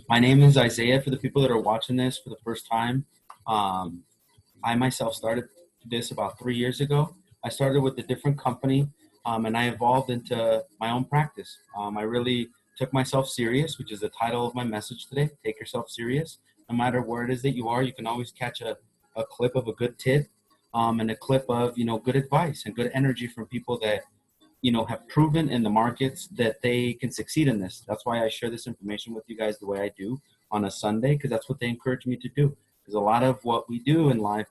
My name is Isaiah. For the people that are watching this for the first time, I myself started this about 3 years ago. I started with a different company, and I evolved into my own practice. I really took myself serious, which is the title of my message today. Take yourself serious. No matter where it is that you are, you can always catch a clip of a good tip, and a clip of good advice and good energy from people that have proven in the markets that they can succeed in this. That's why I share this information with you guys the way I do on a Sunday, because that's what they encourage me to do. Because a lot of what we do in life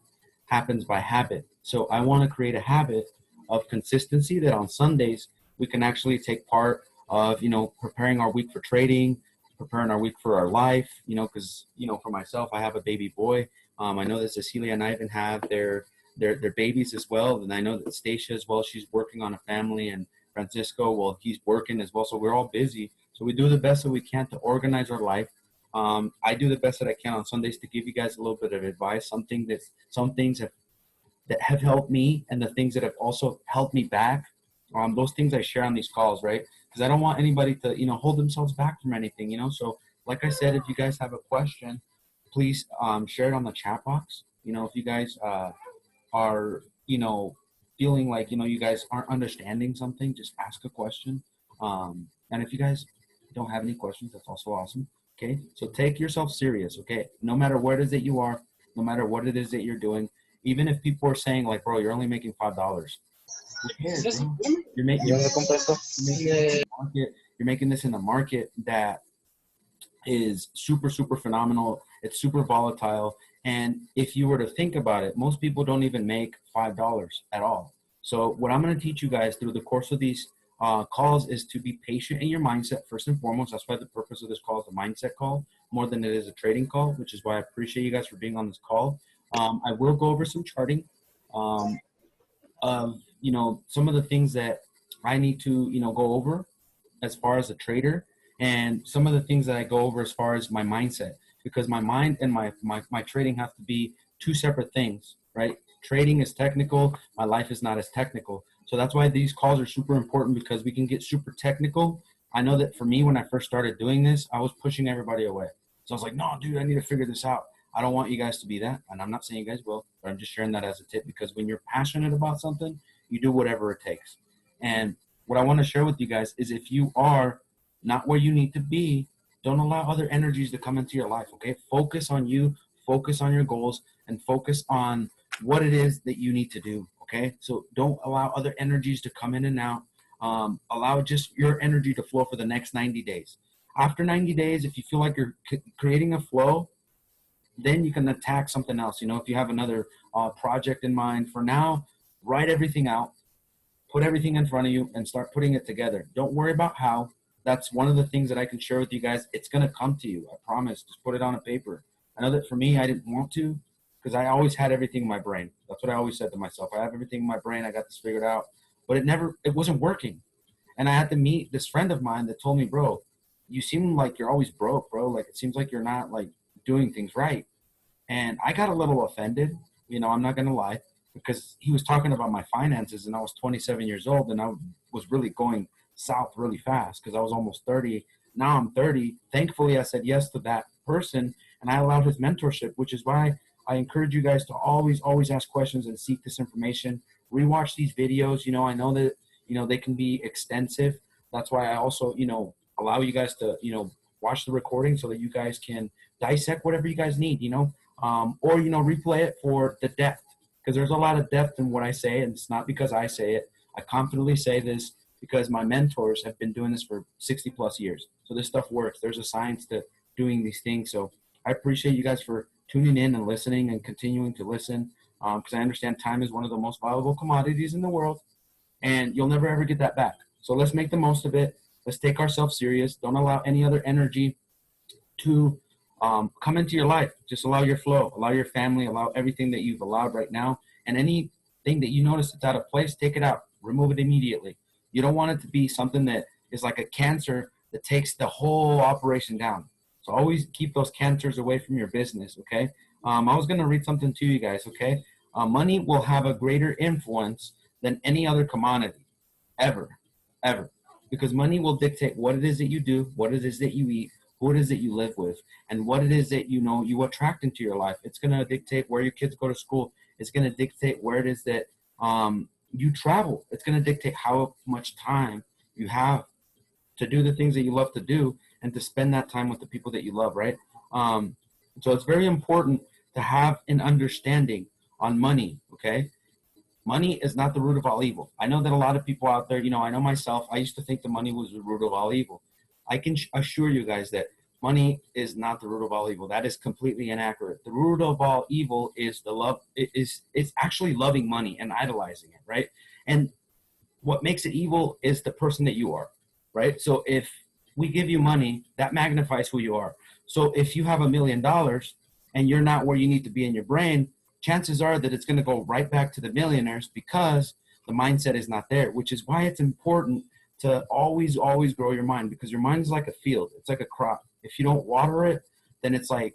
happens by habit. So I want to create a habit of consistency that on Sundays we can actually take part of, preparing our week for trading, preparing our week for our life, because, for myself, I have a baby boy. I know that Cecilia and Ivan have their babies as well. And I know that Stacia as well, she's working on a family, and Francisco, well, he's working as well. So we're all busy. So we do the best that we can to organize our life. I do the best that I can on Sundays to give you guys a little bit of advice, some things that have helped me, and the things that have also helped me back. Those things I share on these calls, right? Because I don't want anybody to, hold themselves back from anything, So like I said, if you guys have a question, please share it on the chat box. If you guys are, feeling like, you guys aren't understanding something, just ask a question. And if you guys don't have any questions, that's also awesome. Okay. So take yourself serious. Okay. No matter what it is that you are, no matter what it is that you're doing, even if people are saying like, bro, you're only making $5. Who cares, bro? You're making this in a market that is super, super phenomenal. It's super volatile. And if you were to think about it, most people don't even make $5 at all. So what I'm going to teach you guys through the course of these calls is to be patient in your mindset first and foremost. That's why the purpose of this call is a mindset call more than it is a trading call, which is why I appreciate you guys for being on this call. I will go over some charting of, some of the things that I need to, go over as far as a trader, and some of the things that I go over as far as my mindset, because my mind and my trading have to be two separate things, right? Trading is technical. My life is not as technical. So that's why these calls are super important, because we can get super technical. I know that for me, when I first started doing this, I was pushing everybody away. So I was like, no, dude, I need to figure this out. I don't want you guys to be that. And I'm not saying you guys will, but I'm just sharing that as a tip, because when you're passionate about something, you do whatever it takes. And what I want to share with you guys is, if you are not where you need to be, don't allow other energies to come into your life, okay? Focus on you, focus on your goals, and focus on what it is that you need to do, okay? So don't allow other energies to come in and out. Allow just your energy to flow for the next 90 days. After 90 days, if you feel like you're creating a flow, then you can attack something else. If you have another project in mind, for now, write everything out, put everything in front of you, and start putting it together. Don't worry about how. That's one of the things that I can share with you guys. It's going to come to you. I promise. Just put it on a paper. I know that for me, I didn't want to, because I always had everything in my brain. That's what I always said to myself. I have everything in my brain. I got this figured out. But it wasn't working. And I had to meet this friend of mine that told me, bro, you seem like you're always broke, bro. Like, it seems like you're not like doing things right. And I got a little offended, I'm not going to lie, because he was talking about my finances, and I was 27 years old, and I was really going south really fast, because I was almost 30. Now I'm 30. Thankfully, I said yes to that person, and I allowed his mentorship, which is why I encourage you guys to always, always ask questions and seek this information. Rewatch these videos. I know that, they can be extensive. That's why I also, allow you guys to, watch the recording so that you guys can dissect whatever you guys need, or, replay it for the depth, because there's a lot of depth in what I say, and it's not because I say it. I confidently say this because my mentors have been doing this for 60 plus years. So this stuff works. There's a science to doing these things. So I appreciate you guys for tuning in and listening and continuing to listen, because I understand time is one of the most valuable commodities in the world, and you'll never ever get that back. So let's make the most of it. Let's take ourselves serious. Don't allow any other energy to come into your life. Just allow your flow, allow your family, allow everything that you've allowed right now. And anything that you notice that's out of place, take it out, remove it immediately. You don't want it to be something that is like a cancer that takes the whole operation down. So always keep those cancers away from your business, okay? I was going to read something to you guys, okay? Money will have a greater influence than any other commodity, ever, ever. Because money will dictate what it is that you do, what it is that you eat, who it is that you live with, and what it is that you attract into your life. It's going to dictate where your kids go to school. It's going to dictate where it is that you travel. It's going to dictate how much time you have to do the things that you love to do and to spend that time with the people that you love, right? So it's very important to have an understanding on money, okay? Money is not the root of all evil. I know that a lot of people out there, I know myself, I used to think the money was the root of all evil. I can assure you guys that money is not the root of all evil. That is completely inaccurate. The root of all evil is it's actually loving money and idolizing it, right? And what makes it evil is the person that you are, right? So if we give you money, that magnifies who you are. So if you have $1 million and you're not where you need to be in your brain, chances are that it's going to go right back to the millionaires because the mindset is not there, which is why it's important to always grow your mind, because your mind is like a field. It's like a crop. If you don't water it, then it's like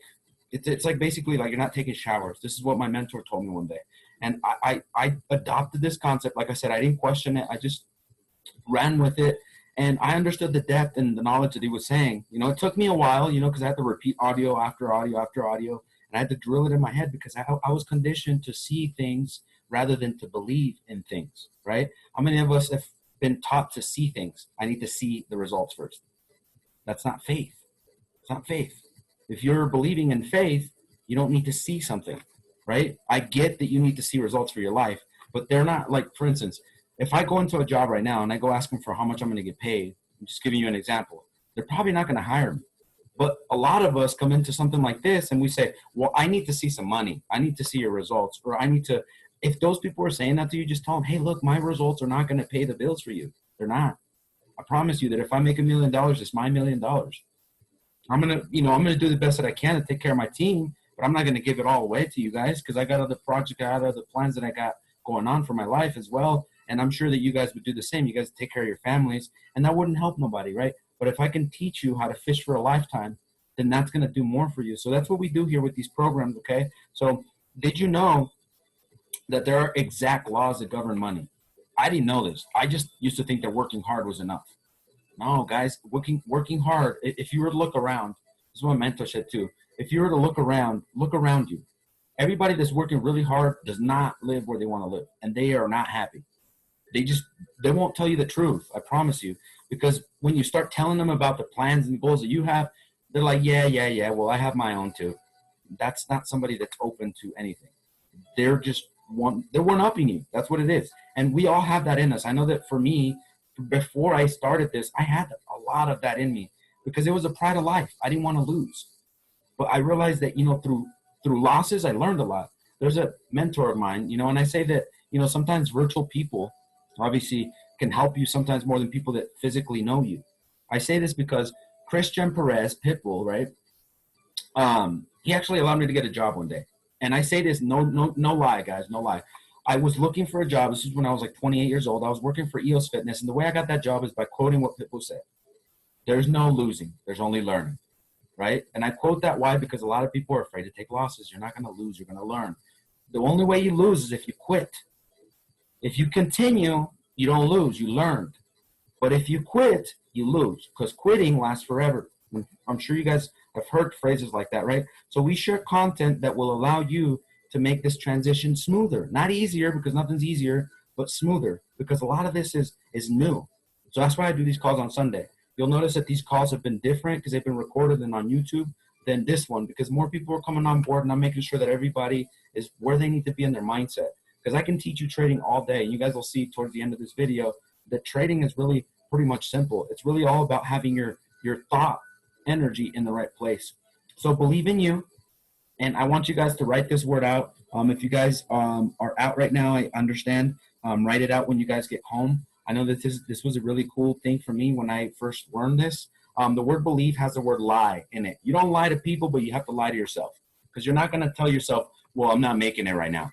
basically like you're not taking showers. This is what my mentor told me one day. And I adopted this concept. Like I said, I didn't question it. I just ran with it. And I understood the depth and the knowledge that he was saying. It took me a while, because I had to repeat audio after audio after audio. And I had to drill it in my head because I was conditioned to see things rather than to believe in things, right? How many of us have been taught to see things? I need to see the results first. That's not faith. It's not faith. If you're believing in faith, you don't need to see something, right? I get that you need to see results for your life, but they're not like, for instance, if I go into a job right now and I go ask them for how much I'm going to get paid, I'm just giving you an example, they're probably not going to hire me. But a lot of us come into something like this and we say, well, I need to see some money. I need to see your results. Or I need to, if those people are saying that to you, just tell them, hey, look, my results are not going to pay the bills for you. They're not. I promise you that if I make $1 million, it's my $1 million. I'm going to do the best that I can to take care of my team, but I'm not going to give it all away to you guys because I got other projects, I got other plans that I got going on for my life as well. And I'm sure that you guys would do the same. You guys take care of your families, and that wouldn't help nobody, right? But if I can teach you how to fish for a lifetime, then that's going to do more for you. So that's what we do here with these programs, okay? So did you know that there are exact laws that govern money? I didn't know this. I just used to think that working hard was enough. No, guys, working hard, if you were to look around, this is what my mentor said too. If you were to look around you. Everybody that's working really hard does not live where they want to live, and they are not happy. They won't tell you the truth, I promise you. Because when you start telling them about the plans and goals that you have, they're like, yeah, well, I have my own too. That's not somebody that's open to anything. They're one-upping you. That's what it is. And we all have that in us. I know that for me, before I started this, I had a lot of that in me because it was a pride of life. I didn't want to lose. But I realized that, through losses, I learned a lot. There's a mentor of mine, and I say that, sometimes virtual people obviously can help you sometimes more than people that physically know you. I say this because Christian Perez, Pitbull, right? He actually allowed me to get a job one day. And I say this, no lie, guys, no lie. I was looking for a job. This is when I was like 28 years old. I was working for EOS Fitness. And the way I got that job is by quoting what Pitbull said. There's no losing. There's only learning, right? And I quote that why? Because a lot of people are afraid to take losses. You're not going to lose. You're going to learn. The only way you lose is if you quit. If you continue, you don't lose. You learned. But if you quit, you lose because quitting lasts forever. I'm sure you guys have heard phrases like that, right? So we share content that will allow you to make this transition smoother. Not easier because nothing's easier, but smoother because a lot of this is new. So that's why I do these calls on Sunday. You'll notice that these calls have been different because they've been recorded and on YouTube than this one because more people are coming on board and I'm making sure that everybody is where they need to be in their mindset. Because I can teach you trading all day. You guys will see towards the end of this video that trading is really pretty much simple. It's really all about having your thought energy in the right place. So believe in you. And I want you guys to write this word out. If you guys are out right now, I understand. Write it out when you guys get home. I know that this was a really cool thing for me when I first learned this. The word believe has the word lie in it. You don't lie to people, but you have to lie to yourself. Because you're not going to tell yourself, well, I'm not making it right now.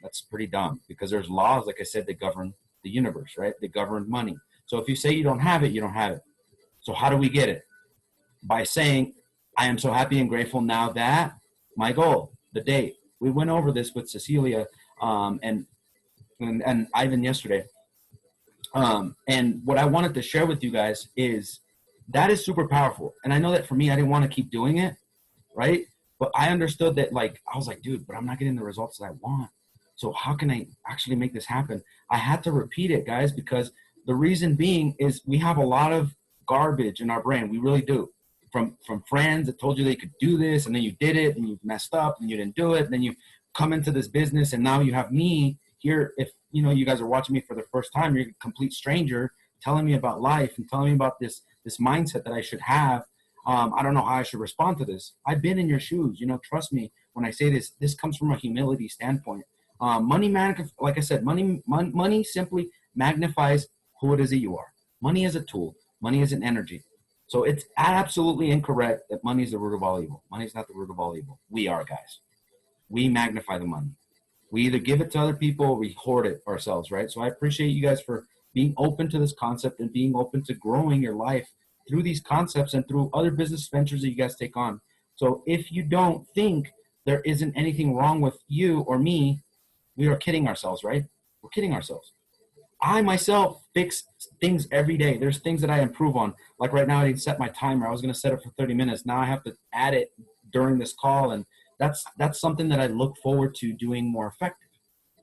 That's pretty dumb. Because there's laws, like I said, that govern the universe, right? They govern money. So if you say you don't have it, you don't have it. So how do we get it? By saying, I am so happy and grateful now that my goal, the date. We went over this with Cecilia and Ivan yesterday. And what I wanted to share with you guys is That is super powerful. And I know that for me, I didn't want to keep doing it, right? But I understood that, like, I was like, dude, but I'm not getting the results that I want. So how can I actually make this happen? I had to repeat it, guys, because the reason being is we have a lot of garbage in our brain. We really do. From friends that told you they could do this, and then you did it, and you messed up, and you didn't do it. And then you come into this business, and now you have me here. If you guys are watching me for the first time, you're a complete stranger telling me about life and telling me about this mindset that I should have. I don't know how I should respond to this. I've been in your shoes. Trust me when I say this. This comes from a humility standpoint. Like I said, money simply magnifies who it is that you are. Money is a tool. Money is an energy. So it's absolutely incorrect that money is the root of all evil. Money is not the root of all evil. We are, guys. We magnify the money. We either give it to other people or we hoard it ourselves, right? So I appreciate you guys for being open to this concept and being open to growing your life through these concepts and through other business ventures that you guys take on. So if you don't think there isn't anything wrong with you or me, we are kidding ourselves, right? We're kidding ourselves. I myself fix things every day. There's things that I improve on. Like right now, I didn't set my timer. I was going to set it for 30 minutes. Now I have to add it during this call. And that's something that I look forward to doing more effective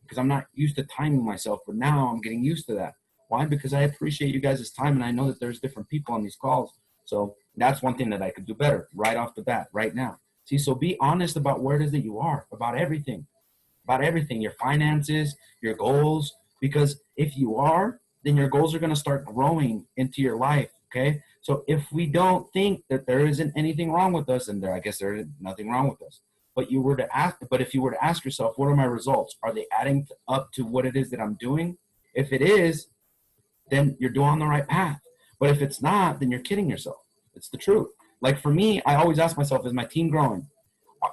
because I'm not used to timing myself. But now I'm getting used to that. Why? Because I appreciate you guys' time. And I know that there's different people on these calls. So that's one thing that I could do better right off the bat, right now. See, so be honest about where it is that you are, about everything, your finances, your goals. Because if you are, then your goals are going to start growing into your life, okay? So if we don't think that there isn't anything wrong with us, and I guess there is nothing wrong with us, but if you were to ask yourself, what are my results? Are they adding up to what it is that I'm doing? If it is, then you're doing on the right path. But if it's not, then you're kidding yourself. It's the truth. Like for me, I always ask myself, is my team growing?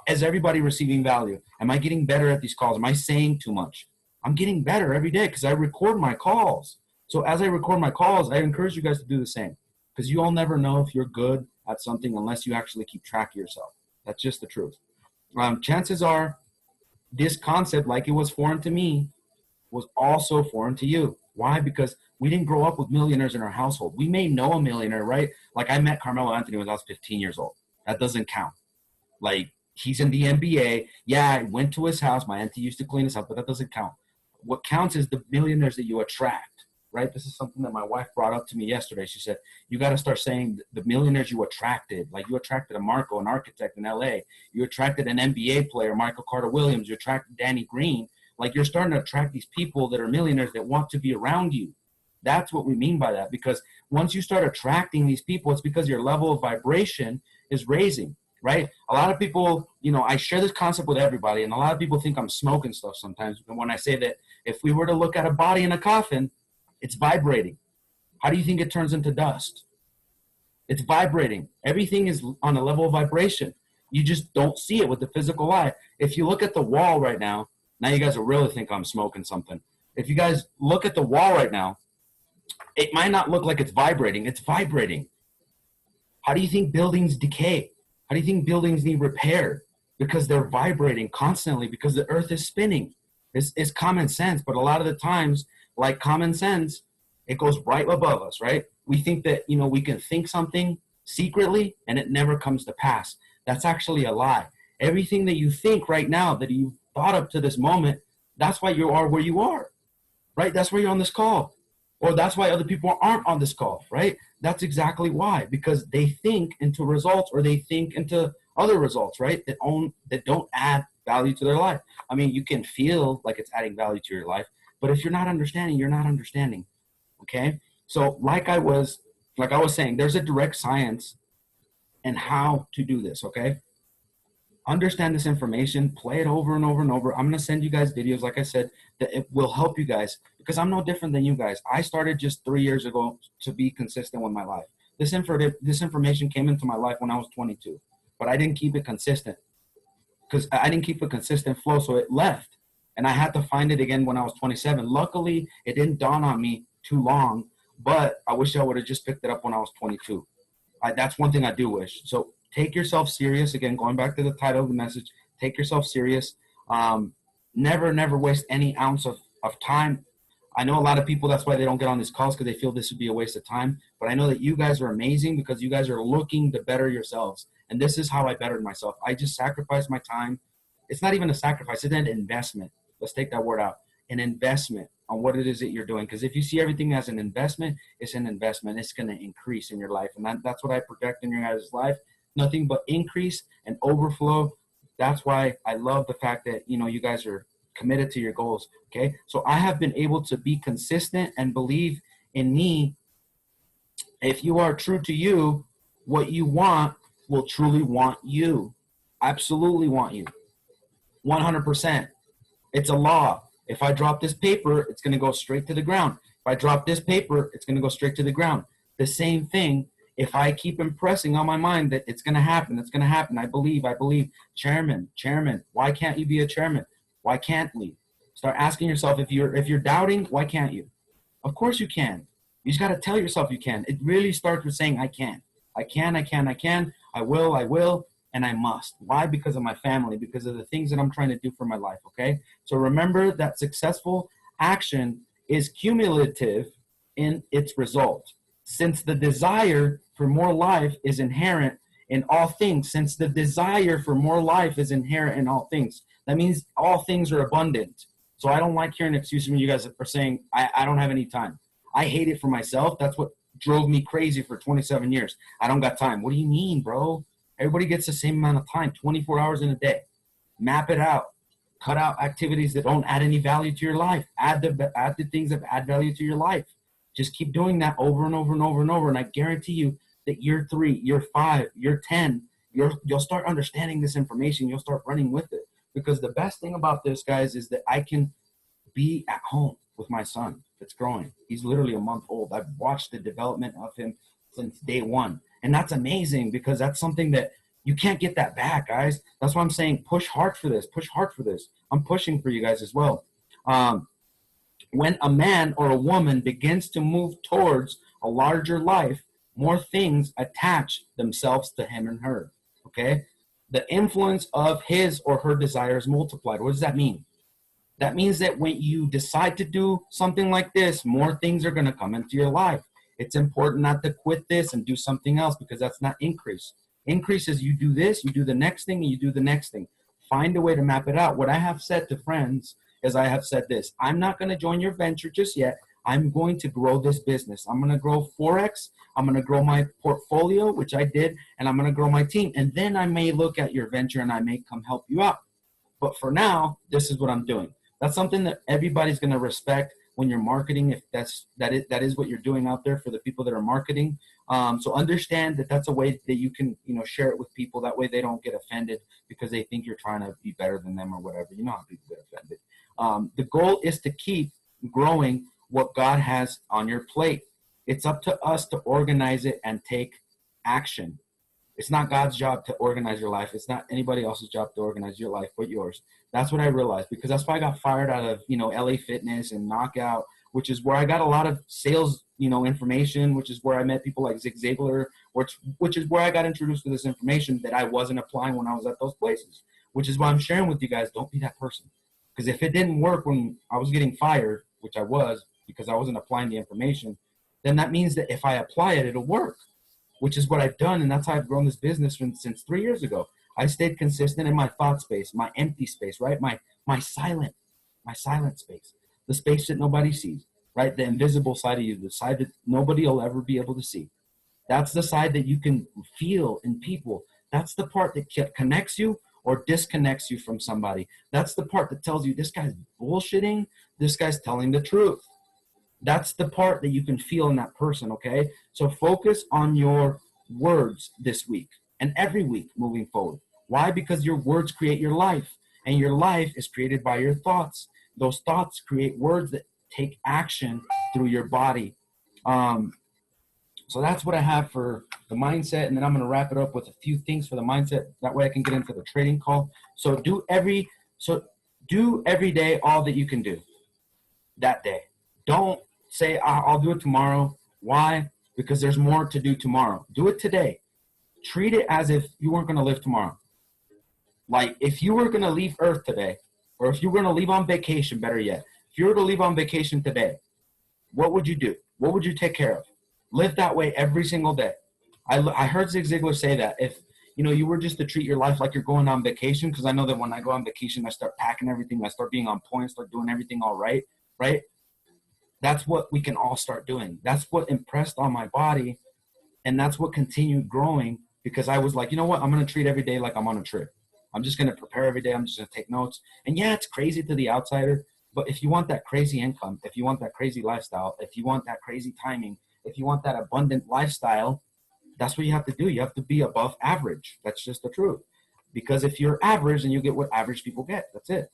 Is everybody receiving value? Am I getting better at these calls? Am I saying too much? I'm getting better every day because I record my calls. So as I record my calls, I encourage you guys to do the same because you all never know if you're good at something unless you actually keep track of yourself. That's just the truth. Chances are this concept, like it was foreign to me, was also foreign to you. Why? Because we didn't grow up with millionaires in our household. We may know a millionaire, right? Like I met Carmelo Anthony when I was 15 years old. That doesn't count. Like he's in the NBA. Yeah, I went to his house. My auntie used to clean his house, but that doesn't count. What counts is the millionaires that you attract, right? This is something that my wife brought up to me yesterday. She said, you got to start saying the millionaires you attracted. Like you attracted a Marco, an architect in LA. You attracted an NBA player, Michael Carter Williams. You attracted Danny Green. Like you're starting to attract these people that are millionaires that want to be around you. That's what we mean by that. Because once you start attracting these people, it's because your level of vibration is raising. Right? A lot of people, I share this concept with everybody, and a lot of people think I'm smoking stuff sometimes. And when I say that if we were to look at a body in a coffin, it's vibrating. How do you think it turns into dust? It's vibrating. Everything is on a level of vibration. You just don't see it with the physical eye. If you look at the wall right now you guys will really think I'm smoking something. If you guys look at the wall right now, it might not look like it's vibrating. It's vibrating. How do you think buildings decay? How do you think buildings need repaired? Because they're vibrating constantly because the earth is spinning. It's common sense, but a lot of the times, like common sense, it goes right above us, right? We think that, we can think something secretly and it never comes to pass. That's actually a lie. Everything that you think right now that you've thought up to this moment, that's why you are where you are, right? That's why you're on this call. Or that's why other people aren't on this call, right? That's exactly why, because they think into results or they think into other results, right? That don't add value to their life. I mean, you can feel like it's adding value to your life, but if you're not understanding, you're not understanding. Okay? So like I was saying, there's a direct science in how to do this, okay? Understand this information, play it over and over and over. I'm going to send you guys videos, like I said, that it will help you guys because I'm no different than you guys. I started just 3 years ago to be consistent with my life. This information came into my life when I was 22, but I didn't keep it consistent because I didn't keep a consistent flow, so it left. And I had to find it again when I was 27. Luckily, it didn't dawn on me too long, but I wish I would have just picked it up when I was 22. That's one thing I do wish. So take yourself serious. Again, going back to the title of the message, take yourself serious. Never waste any ounce of time. I know a lot of people, that's why they don't get on these calls, because they feel this would be a waste of time. But I know that you guys are amazing because you guys are looking to better yourselves. And this is how I bettered myself. I just sacrificed my time. It's not even a sacrifice, it's an investment. Let's take that word out. An investment on what it is that you're doing. Because if you see everything as an investment, it's an investment. It's going to increase in your life. And that's what I project in your guys' life. Nothing but increase and overflow. That's why I love the fact that, you guys are committed to your goals. Okay. So I have been able to be consistent and believe in me. If you are true to you, what you want will truly want you. Absolutely want you. 100%. It's a law. If I drop this paper, it's going to go straight to the ground. If I drop this paper, it's going to go straight to the ground. The same thing, if I keep impressing on my mind that it's going to happen, it's going to happen. I believe. Chairman, why can't you be a chairman? Why can't we? Start asking yourself, if you're doubting, why can't you? Of course you can. You just got to tell yourself you can. It really starts with saying, I can. I can. I will. And I must. Why? Because of my family, because of the things that I'm trying to do for my life, okay? So remember that successful action is cumulative in its result. Since the desire for more life is inherent in all things, that means all things are abundant. So I don't like hearing excuses when you guys are saying, I don't have any time. I hate it for myself. That's what drove me crazy for 27 years. I don't got time. What do you mean, bro? Everybody gets the same amount of time, 24 hours in a day. Map it out. Cut out activities that don't add any value to your life. Add the things that add value to your life. Just keep doing that over and over and over and over. And I guarantee you that year 3, year 5, year 10, you'll start understanding this information. You'll start running with it. Because the best thing about this, guys, is that I can be at home with my son that's growing. He's literally a month old. I've watched the development of him since day 1. And that's amazing because that's something that you can't get that back, guys. That's why I'm saying push hard for this. I'm pushing for you guys as well. When a man or a woman begins to move towards a larger life, more things attach themselves to him and her, okay? The influence of his or her desires multiplied. What does that mean? That means that when you decide to do something like this, more things are going to come into your life. It's important not to quit this and do something else because that's not increase. Increase is you do this, you do the next thing, and you do the next thing. Find a way to map it out. What I have said to friends is I have said this. I'm not going to join your venture just yet. I'm going to grow this business. I'm going to grow Forex. I'm going to grow my portfolio, which I did, and I'm going to grow my team. And then I may look at your venture and I may come help you out. But for now, this is what I'm doing. That's something that everybody's going to respect when you're marketing, if that is what you're doing out there for the people that are marketing. So understand that that's a way that you can, share it with people. That way they don't get offended because they think you're trying to be better than them or whatever. You know how people get offended. The goal is to keep growing what God has on your plate. It's up to us to organize it and take action. It's not God's job to organize your life. It's not anybody else's job to organize your life but yours. That's what I realized, because that's why I got fired out of, LA Fitness and Knockout, which is where I got a lot of sales, information, which is where I met people like Zig Ziglar, which is where I got introduced to this information that I wasn't applying when I was at those places, which is why I'm sharing with you guys. Don't be that person. Because if it didn't work when I was getting fired, which I was because I wasn't applying the information, then that means that if I apply it, it'll work, which is what I've done. And that's how I've grown this business since 3 years ago. I stayed consistent in my thought space, my empty space, right? My silent space, the space that nobody sees, right? The invisible side of you, the side that nobody will ever be able to see. That's the side that you can feel in people. That's the part that connects you or disconnects you from somebody. That's the part that tells you this guy's bullshitting, this guy's telling the truth. That's the part that you can feel in that person, okay? So focus on your words this week and every week moving forward. Why? Because your words create your life, and your life is created by your thoughts. Those thoughts create words that take action through your body. So that's what I have for the mindset, and then I'm going to wrap it up with a few things for the mindset. That way I can get into the trading call. So do every day all that you can do that day. Don't say, I'll do it tomorrow. Why? Because there's more to do tomorrow. Do it today. Treat it as if you weren't going to live tomorrow. Like if you were going to leave Earth today, or if you were going to leave on vacation, better yet, if you were to leave on vacation today, what would you do? What would you take care of? Live that way every single day. I heard Zig Ziglar say that if, you know, you were just to treat your life like you're going on vacation, because I know that when I go on vacation, I start packing everything, I start being on point, start doing everything all right, right? That's what we can all start doing. That's what impressed on my body, and that's what continued growing, because I was like, you know what? I'm going to treat every day like I'm on a trip. I'm just going to prepare every day. I'm just going to take notes. And yeah, it's crazy to the outsider, but if you want that crazy income, if you want that crazy lifestyle, if you want that crazy timing, if you want that abundant lifestyle, that's what you have to do. You have to be above average. That's just the truth. Because if you're average, then you get what average people get. That's it.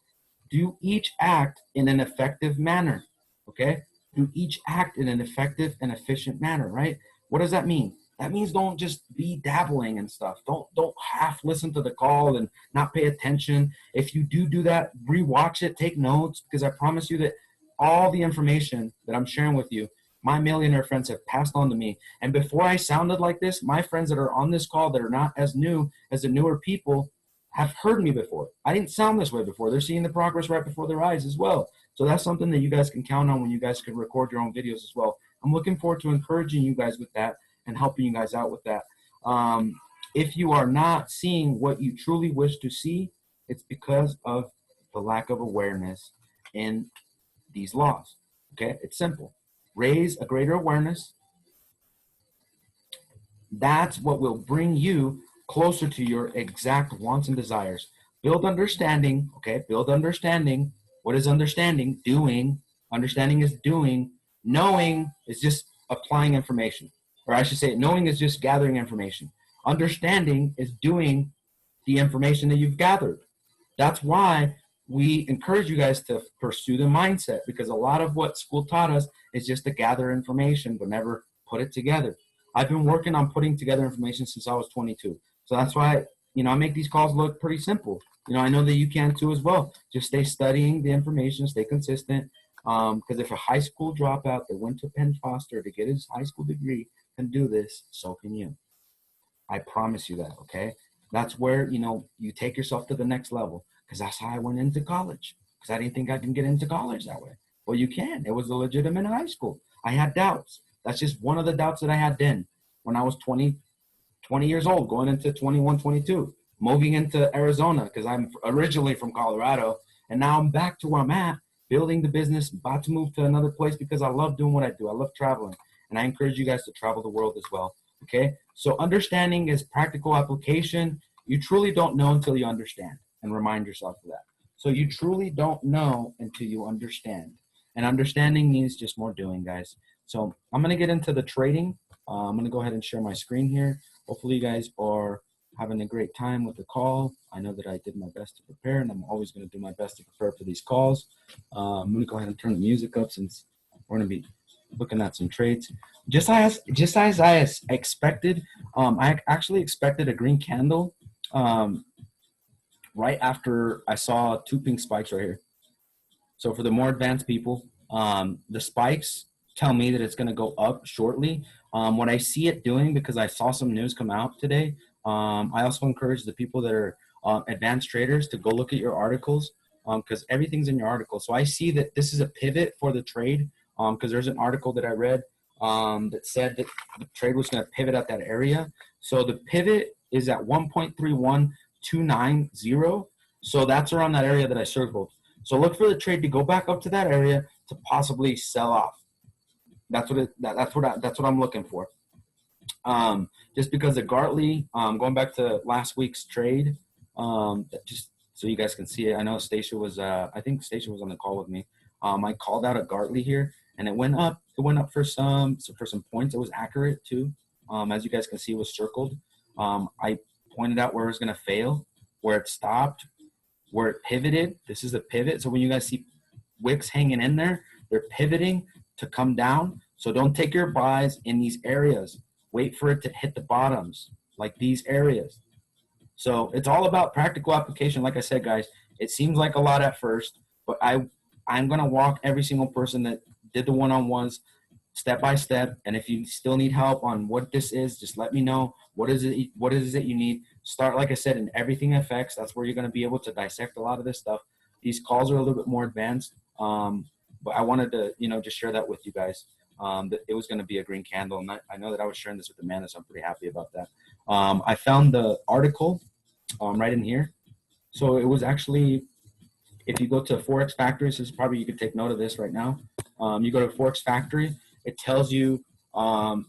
Do each act in an effective manner. Okay? Do each act in an effective and efficient manner, right? What does that mean? That means don't just be dabbling and stuff. Don't half listen to the call and not pay attention. If you do that, rewatch it, take notes, because I promise you that all the information that I'm sharing with you, my millionaire friends have passed on to me. And before I sounded like this, my friends that are on this call that are not as new as the newer people have heard me before. I didn't sound this way before. They're seeing the progress right before their eyes as well. So that's something that you guys can count on when you guys can record your own videos as well. I'm looking forward to encouraging you guys with that and helping you guys out with that. If you are not seeing what you truly wish to see, it's because of the lack of awareness in these laws. Okay, it's simple. Raise a greater awareness. That's what will bring you closer to your exact wants and desires. Build understanding. Okay, build understanding. What is understanding? Doing. Understanding is doing. Knowing is just applying information. Or I should say, knowing is just gathering information. Understanding is doing the information that you've gathered. That's why we encourage you guys to pursue the mindset, because a lot of what school taught us is just to gather information but never put it together. I've been working on putting together information since I was 22. So that's why, you know, I make these calls look pretty simple. You know, I know that you can too as well. Just stay studying the information, stay consistent. Because if a high school dropout that went to Penn Foster to get his high school degree can do this, so can you. I promise you that, okay? That's where, you know, you take yourself to the next level, because that's how I went into college, because I didn't think I can get into college that way. Well, you can. It was a legitimate high school. I had doubts. That's just one of the doubts that I had then when I was 20 years old, going into 21, 22, moving into Arizona, because I'm originally from Colorado, and now I'm back to where I'm at, building the business, about to move to another place because I love doing what I do. I love traveling, and I encourage you guys to travel the world as well, okay? So understanding is practical application. You truly don't know until you understand, and remind yourself of that. So you truly don't know until you understand, and understanding means just more doing, guys. So I'm going to get into the trading. I'm going to go ahead and share my screen here. Hopefully you guys are having a great time with the call. I know that I did my best to prepare, and I'm always going to do my best to prepare for these calls. I'm going to go ahead and turn the music up since we're going to be looking at some trades. Just as I expected, I actually expected a green candle right after I saw two pink spikes right here. So for the more advanced people, the spikes tell me that it's going to go up shortly. What I see it doing, because I saw some news come out today, I also encourage the people that are advanced traders to go look at your articles, because everything's in your article. So I see that this is a pivot for the trade, because there's an article that I read that said that the trade was going to pivot at that area. So the pivot is at 1.31290. So that's around that area that I circled. So look for the trade to go back up to that area to possibly sell off. That's what I'm looking for. Just because the Gartley, going back to last week's trade, just so you guys can see it. I know Stacia was, I think Stacia was on the call with me. I called out a Gartley here, and it went up. It went up for some points. It was accurate too. As you guys can see, it was circled. I pointed out where it was going to fail, where it stopped, where it pivoted. This is a pivot. So when you guys see wicks hanging in there, they're pivoting to come down. So don't take your buys in these areas. Wait for it to hit the bottoms, like these areas. So it's all about practical application. Like I said, guys, it seems like a lot at first, but I'm going to walk every single person that did the one-on-ones step by step. And if you still need help on what this is, just let me know. What is it that you need? Start, like I said, in Everything FX. That's where you're going to be able to dissect a lot of this stuff. These calls are a little bit more advanced. but I wanted to, just share that with you guys. That it was going to be a green candle. And I know that I was sharing this with Amanda, so I'm pretty happy about that. I found the article right in here. So it was actually, if you go to Forex Factory, this is probably, you could take note of this right now. You go to Forex Factory, it tells you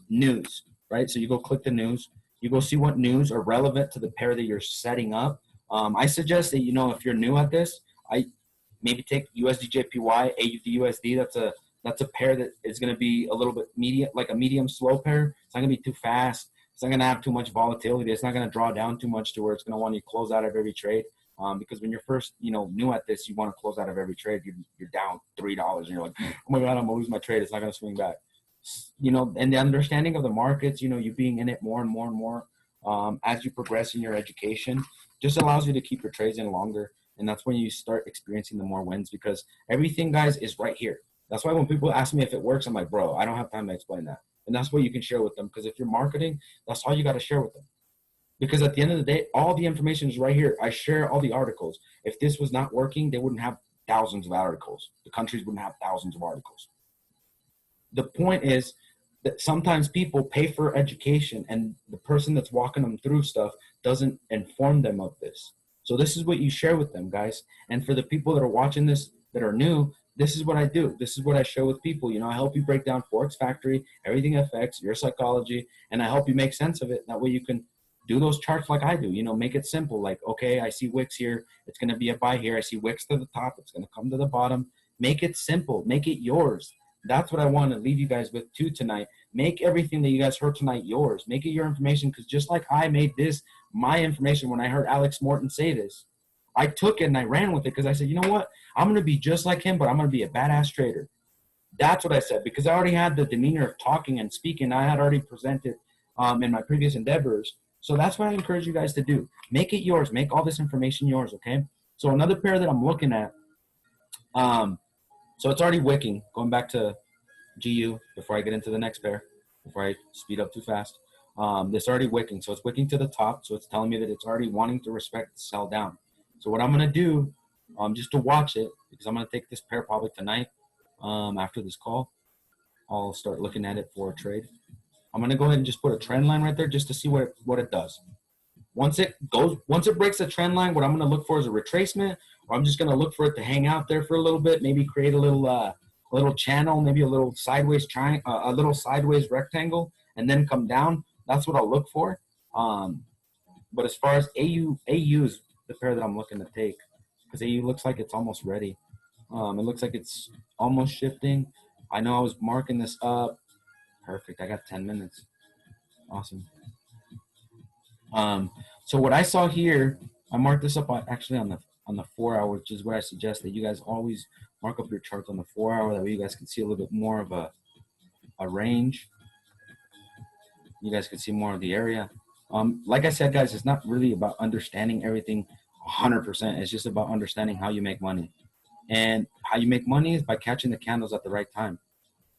news, right? So you go click the news, you go see what news are relevant to the pair that you're setting up. I suggest that, if you're new at this, I maybe take USDJPY, AUDUSD. That's a pair that is going to be a little bit medium, like a medium slow pair. It's not going to be too fast. It's not going to have too much volatility. It's not going to draw down too much to where it's going to want you to close out of every trade. Because when you're first, new at this, you want to close out of every trade. You're down $3 and you're like, oh my God, I'm going to lose my trade. It's not going to swing back. And the understanding of the markets, you being in it more and more and more as you progress in your education, just allows you to keep your trades in longer. And that's when you start experiencing the more wins, because everything, guys, is right here. That's why when people ask me if it works, I'm like, bro, I don't have time to explain that. And that's what you can share with them. Because if you're marketing, that's all you got to share with them. Because at the end of the day, all the information is right here. I share all the articles. If this was not working, they wouldn't have thousands of articles. The countries wouldn't have thousands of articles. The point is that sometimes people pay for education and the person that's walking them through stuff doesn't inform them of this. So this is what you share with them, guys. And for the people that are watching this that are new, this is what I do. This is what I share with people. I help you break down Forex Factory, everything FX, your psychology, and I help you make sense of it. That way you can do those charts like I do, make it simple. Like, okay, I see wicks here. It's going to be a buy here. I see wicks to the top. It's going to come to the bottom. Make it simple. Make it yours. That's what I want to leave you guys with too tonight. Make everything that you guys heard tonight yours. Make it your information, because just like I made this my information when I heard Alex Morton say this, I took it and I ran with it because I said, you know what? I'm going to be just like him, but I'm going to be a badass trader. That's what I said, because I already had the demeanor of talking and speaking. I had already presented in my previous endeavors. So that's what I encourage you guys to do. Make it yours. Make all this information yours, okay? So another pair that I'm looking at, so it's already wicking. Going back to GU before I get into the next pair, before I speed up too fast. This already wicking. So it's wicking to the top. So it's telling me that it's already wanting to respect the sell down. So what I'm going to do, just to watch it, because I'm going to take this pair probably tonight after this call, I'll start looking at it for a trade. I'm going to go ahead and just put a trend line right there just to see what it does. Once it breaks the trend line, what I'm going to look for is a retracement, or I'm just going to look for it to hang out there for a little bit, maybe create a little channel, maybe a little sideways a little sideways rectangle, and then come down. That's what I'll look for. But as far as AU is the pair that I'm looking to take, because AU looks like it's almost ready. It looks like it's almost shifting. I know I was marking this up. Perfect. I got 10 minutes. Awesome. So what I saw here, I marked this up actually on the 4 hour, which is what I suggest that you guys always mark up your charts on the 4 hour. That way you guys can see a little bit more of a range. You guys can see more of the area. Like I said, guys, it's not really about understanding everything 100%. It's just about understanding how you make money. And how you make money is by catching the candles at the right time.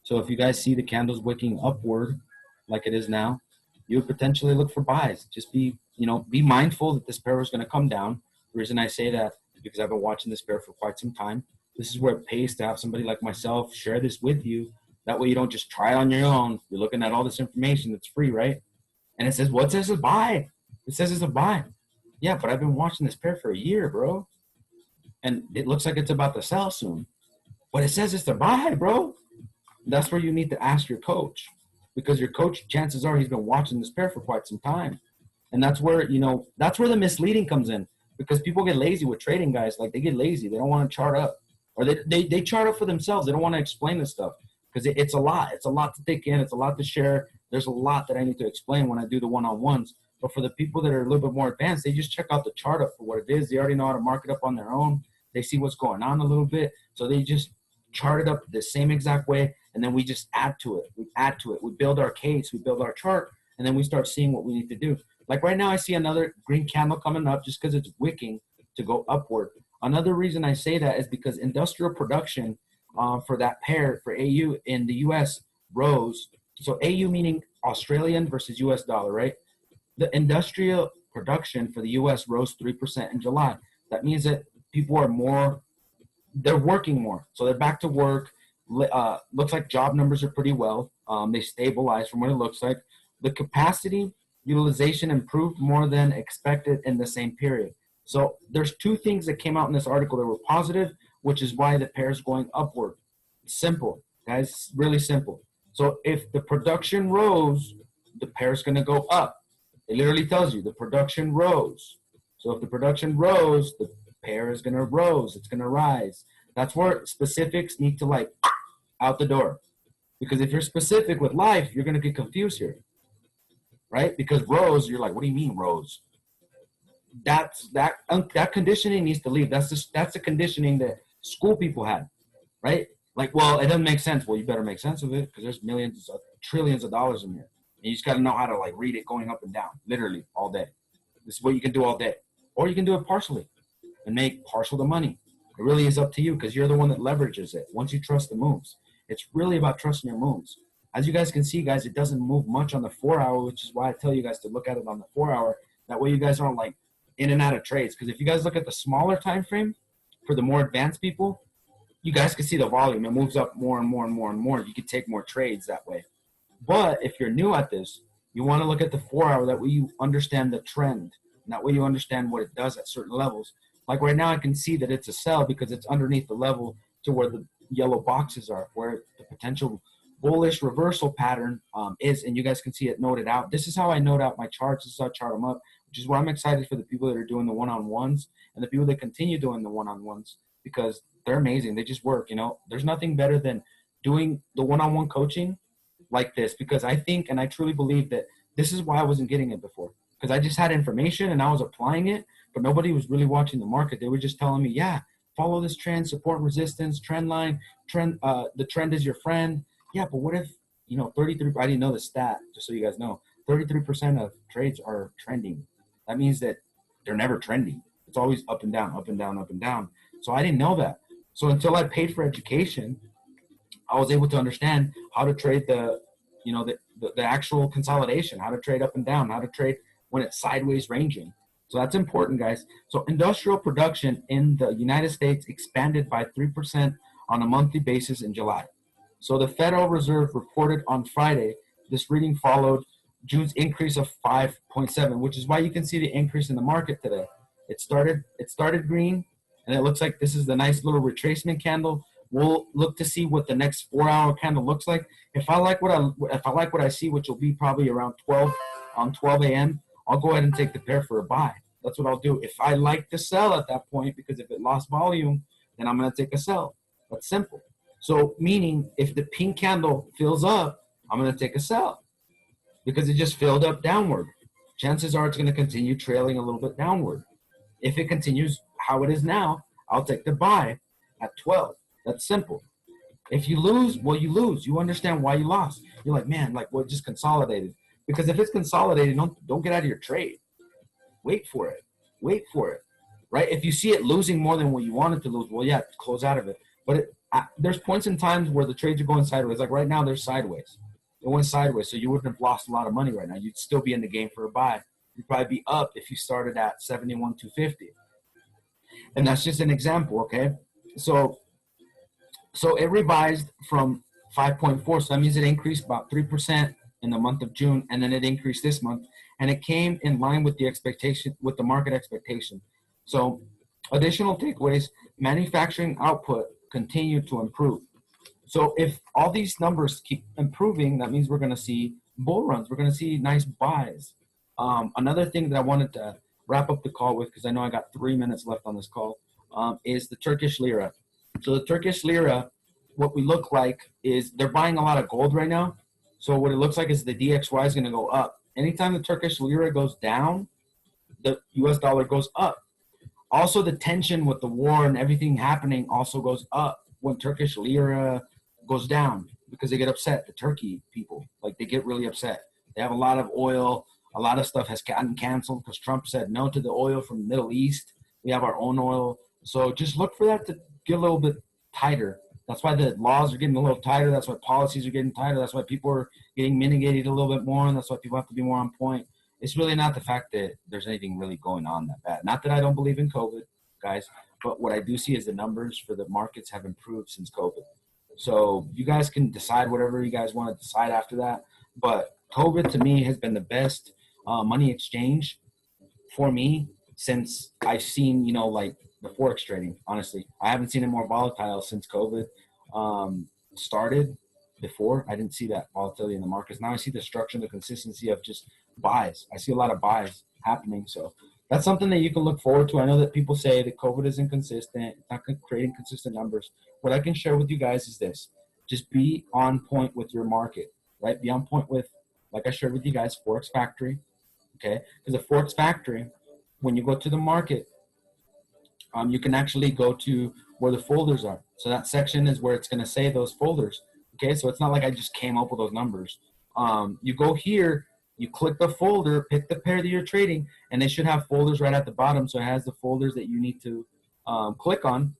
So if you guys see the candles wicking upward like it is now, you would potentially look for buys. Just be mindful that this pair is going to come down. The reason I say that is because I've been watching this pair for quite some time. This is where it pays to have somebody like myself share this with you. That way you don't just try it on your own. You're looking at all this information that's free, right? And it says, what says it's a buy? It says it's a buy. Yeah, but I've been watching this pair for a year, bro. And it looks like it's about to sell soon. But it says it's a buy, bro. That's where you need to ask your coach, because your coach, chances are he's been watching this pair for quite some time. And that's where, that's where the misleading comes in, because people get lazy with trading, guys. Like, they get lazy. They don't want to chart up, or they chart up for themselves. They don't want to explain this stuff because it's a lot. It's a lot to take in. It's a lot to share. There's a lot that I need to explain when I do the one-on-ones. But for the people that are a little bit more advanced, they just check out the chart up for what it is. They already know how to mark it up on their own. They see what's going on a little bit. So they just chart it up the same exact way. And then we just add to it. We add to it. We build our case. We build our chart. And then we start seeing what we need to do. Like right now, I see another green candle coming up just because it's wicking to go upward. Another reason I say that is because industrial production for that pair, for AU in the U.S. rose. So AU meaning Australian versus U.S. dollar, right? The industrial production for the U.S. rose 3% in July. That means that people are they're working more. So they're back to work. Looks like job numbers are pretty well. They stabilized from what it looks like. The capacity utilization improved more than expected in the same period. So there's two things that came out in this article that were positive, which is why the pair is going upward. Simple, guys, really simple. So if the production rose, the pair is going to go up. It literally tells you the production rose. So if the production rose, the pair is going to rose. It's going to rise. That's where specifics need to like out the door. Because if you're specific with life, you're going to get confused here, right? Because rose, you're like, what do you mean rose? That conditioning needs to leave. That's the conditioning that school people had, right? Like, well, it doesn't make sense. Well, you better make sense of it because there's millions, trillions of dollars in here. And you just got to know how to like read it going up and down, literally all day. This is what you can do all day. Or you can do it partially and make partial the money. It really is up to you because you're the one that leverages it. Once you trust the moves, it's really about trusting your moves. As you guys can see, guys, it doesn't move much on the 4 hour, which is why I tell you guys to look at it on the 4 hour. That way you guys aren't like in and out of trades. Because if you guys look at the smaller time frame for the more advanced people, you guys can see the volume. It moves up more and more and more and more. You can take more trades that way. But if you're new at this, you want to look at the 4 hour. That way you understand the trend. And that way you understand what it does at certain levels. Like right now I can see that it's a sell because it's underneath the level to where the yellow boxes are, where the potential bullish reversal pattern is. And you guys can see it noted out. This is how I note out my charts. This is how I chart them up, which is why I'm excited for the people that are doing the one-on-ones and the people that continue doing the one-on-ones because they're amazing. They just work, you know. There's nothing better than doing the one-on-one coaching like this because I think and I truly believe that this is why I wasn't getting it before because I just had information and I was applying it, but nobody was really watching the market. They were just telling me, yeah, follow this trend, support resistance, trend line, the trend is your friend. Yeah, but what if, 33, I didn't know the stat, just so you guys know, 33% of trades are trending. That means that they're never trending. It's always up and down, up and down, up and down. So I didn't know that. So until I paid for education, I was able to understand how to trade the actual consolidation, how to trade up and down, how to trade when it's sideways ranging. So that's important, guys. So industrial production in the United States expanded by 3% on a monthly basis in July. So the Federal Reserve reported on Friday. This reading followed June's increase of 5.7, which is why you can see the increase in the market today. It started green, and it looks like this is the nice little retracement candle. We'll look to see what the next 4 hour candle looks like. If I like what I see, which will be probably around 12 a.m., I'll go ahead and take the pair for a buy. That's what I'll do. If I like to sell at that point, because if it lost volume, then I'm going to take a sell. That's simple. So meaning if the pink candle fills up, I'm going to take a sell because it just filled up downward. Chances are it's going to continue trailing a little bit downward. If it continues how it is now, I'll take the buy at 12. That's simple. If you lose, well, you lose. You understand why you lost. You're like, man, like what just consolidated. Because if it's consolidated, don't get out of your trade. Wait for it. Right? If you see it losing more than what you wanted to lose, well, yeah, close out of it. But there's points in times where the trades are going sideways. Like right now, they're sideways. It went sideways, so you wouldn't have lost a lot of money right now. You'd still be in the game for a buy. You'd probably be up if you started at 71,250. And that's just an example, okay? So it revised from 5.4, so that means it increased about 3% in the month of June, and then it increased this month, and it came in line with the expectation, with the market expectation. So additional takeaways: manufacturing output continued to improve. So if all these numbers keep improving, that means we're going to see bull runs. We're going to see nice buys. Another thing that I wanted to wrap up the call with, because I know I got 3 minutes left on this call, is the Turkish lira. So the Turkish lira, what we look like is they're buying a lot of gold right now. So what it looks like is the DXY is going to go up. Anytime the Turkish lira goes down, the US dollar goes up. Also, the tension with the war and everything happening also goes up when Turkish lira goes down because they get upset. The Turkey people, like, they get really upset. They have a lot of oil. A lot of stuff has gotten canceled because Trump said no to the oil from the Middle East. We have our own oil. So just look for that to get a little bit tighter. That's why the laws are getting a little tighter. That's why policies are getting tighter. That's why people are getting mitigated a little bit more, and that's why people have to be more on point. It's really not the fact that there's anything really going on that bad. Not that I don't believe in COVID, guys, but what I do see is the numbers for the markets have improved since COVID. So you guys can decide whatever you guys want to decide after that. But COVID to me has been the best money exchange for me since I've seen, like the forex trading. Honestly, I haven't seen it more volatile since COVID started. Before, I didn't see that volatility in the markets. Now I see the structure and the consistency of just buys. I see a lot of buys happening. So that's something that you can look forward to. I know that people say that COVID is inconsistent, it's not creating consistent numbers. What I can share with you guys is this: just be on point with your market, right? Be on point with, like I shared with you guys, Forex Factory. Okay, because the Forex Factory, when you go to the market, you can actually go to where the folders are. So that section is where it's going to say those folders. Okay, so it's not like I just came up with those numbers. You go here, you click the folder, pick the pair that you're trading, and they should have folders right at the bottom. So it has the folders that you need to click on.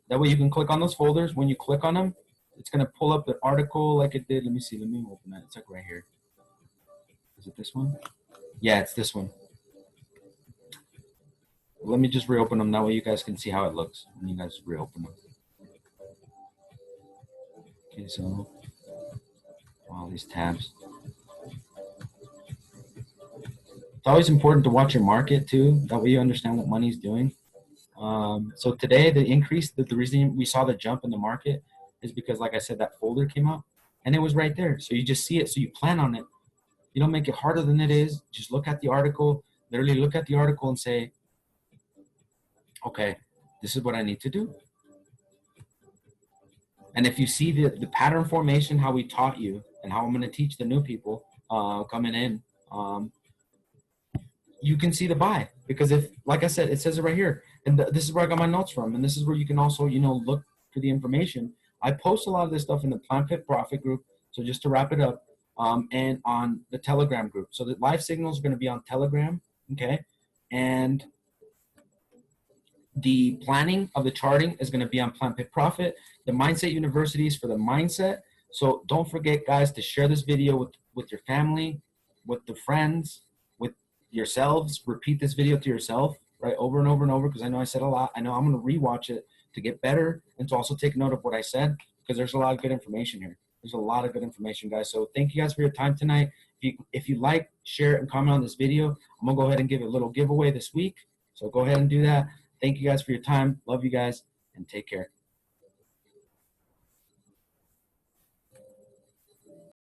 That way you can click on those folders. When you click on them, it's going to pull up the article like it did. Let me see. Let me open that. It's like right here. Is it this one? Yeah, it's this one. Let me just reopen them. That way you guys can see how it looks when you guys reopen them. Okay, so all these tabs. It's always important to watch your market too. That way you understand what money's doing. So today the increase, the reason we saw the jump in the market is because, like I said, that folder came out and it was right there. So you just see it. So you plan on it. You don't make it harder than it is. Just look at the article, literally look at the article and say, okay, this is what I need to do. And if you see the pattern formation, how we taught you and how I'm going to teach the new people coming in, you can see the buy. Because if, like I said, it says it right here. And this is where I got my notes from. And this is where you can also, look for the information. I post a lot of this stuff in the Plan Pit Profit group. So just to wrap it up, and on the Telegram group. So the live signals are going to be on Telegram, okay? And the planning of the charting is going to be on Plan Pit Profit. The Mindset University is for the mindset. So don't forget, guys, to share this video with your family, with the friends, with yourselves. Repeat this video to yourself, right, over and over and over, because I know I said a lot. I know I'm going to rewatch it to get better and to also take note of what I said, because there's a lot of good information here. There's a lot of good information, guys. So thank you guys for your time tonight. If you like, share, and comment on this video, I'm going to go ahead and give a little giveaway this week. So go ahead and do that. Thank you guys for your time. Love you guys, and take care.